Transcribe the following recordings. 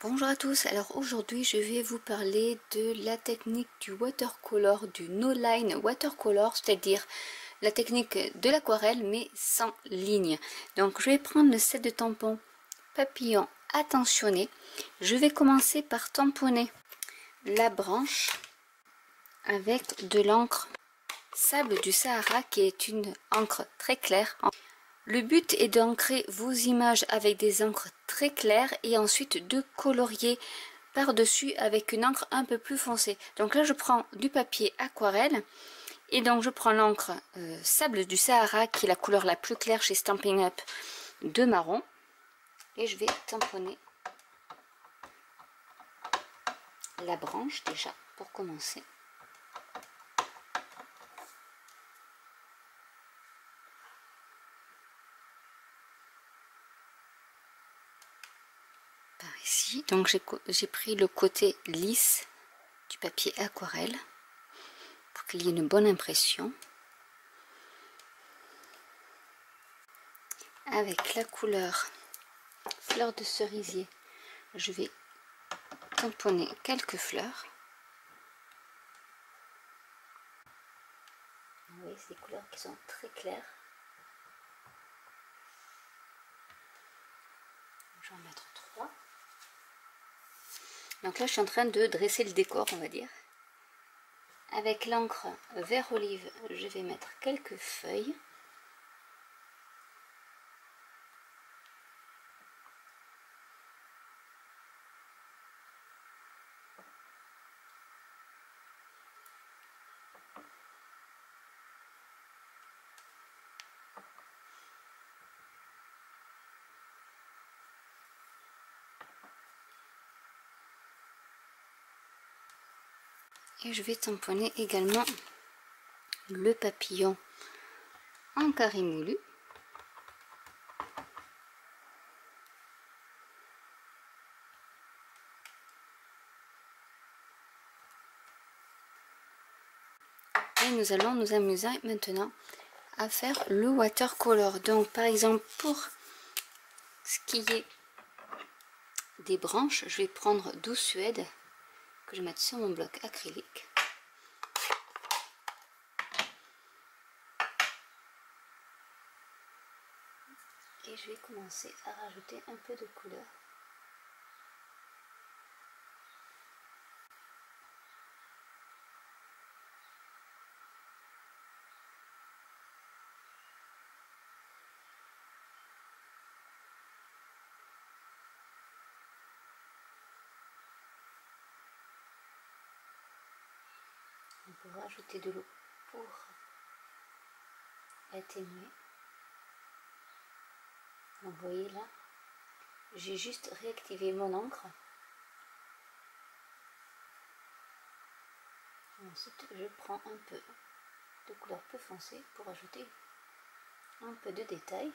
Bonjour à tous, alors aujourd'hui je vais vous parler de la technique du watercolor, du no line watercolor, c'est-à-dire la technique de l'aquarelle mais sans ligne. Donc je vais prendre le set de tampons papillon attentionné. Je vais commencer par tamponner la branche avec de l'encre Sable du Sahara qui est une encre très claire. Le but est d'ancrer vos images avec des encres très claires et ensuite de colorier par-dessus avec une encre un peu plus foncée. Donc là je prends du papier aquarelle et donc je prends l'encre Sable du Sahara qui est la couleur la plus claire chez Stampin' Up de marron et je vais tamponner la branche déjà pour commencer. Par ici, donc j'ai pris le côté lisse du papier aquarelle pour qu'il y ait une bonne impression. Avec la couleur fleur de cerisier, je vais tamponner quelques fleurs. Vous voyez, c'est des couleurs qui sont très claires. Je vais en mettre 3. Donc là, je suis en train de dresser le décor, on va dire. Avec l'encre vert olive, je vais mettre quelques feuilles. Et je vais tamponner également le papillon en carré moulu. Et nous allons nous amuser maintenant à faire le watercolor. Donc par exemple pour ce qui est des branches, je vais prendre 12 suède que je vais mettre sur mon bloc acrylique. Et je vais commencer à rajouter un peu de couleur. On peut rajouter de l'eau pour atténuer. Donc vous voyez là, j'ai juste réactivé mon encre. Ensuite, je prends un peu de couleur plus foncée pour ajouter un peu de détail.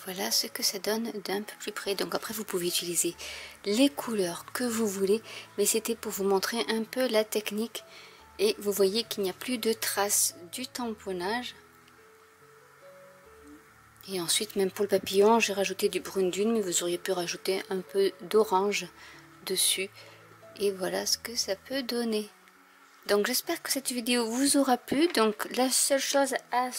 voilà ce que ça donne d'un peu plus près. Donc après vous pouvez utiliser les couleurs que vous voulez, mais c'était pour vous montrer un peu la technique. Et vous voyez qu'il n'y a plus de traces du tamponnage. Et ensuite, même pour le papillon, j'ai rajouté du brune dune, mais vous auriez pu rajouter un peu d'orange dessus. Et voilà ce que ça peut donner. Donc j'espère que cette vidéo vous aura plu. Donc la seule chose à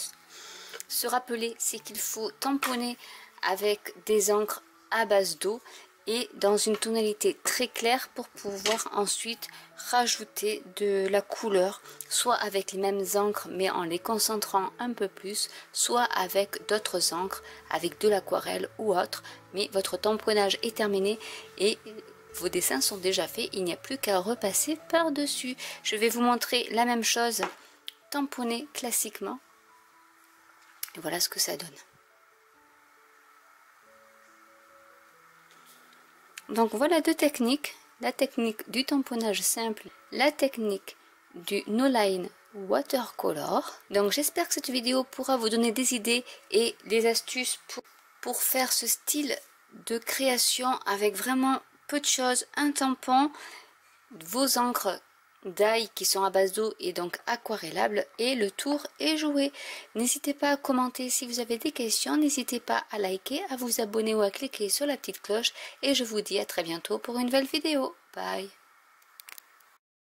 se rappeler, c'est qu'il faut tamponner avec des encres à base d'eau et dans une tonalité très claire pour pouvoir ensuite rajouter de la couleur, soit avec les mêmes encres mais en les concentrant un peu plus, soit avec d'autres encres, avec de l'aquarelle ou autre. Mais votre tamponnage est terminé et vos dessins sont déjà faits, il n'y a plus qu'à repasser par dessus. Je vais vous montrer la même chose tamponnée classiquement et voilà ce que ça donne. Donc voilà deux techniques, la technique du tamponnage simple, la technique du No-Line Watercolor. Donc j'espère que cette vidéo pourra vous donner des idées et des astuces pour faire ce style de création avec vraiment peu de choses, un tampon, vos encres d'ail qui sont à base d'eau et donc aquarellables et le tour est joué. N'hésitez pas à commenter si vous avez des questions, n'hésitez pas à liker, à vous abonner ou à cliquer sur la petite cloche et je vous dis à très bientôt pour une nouvelle vidéo. Bye.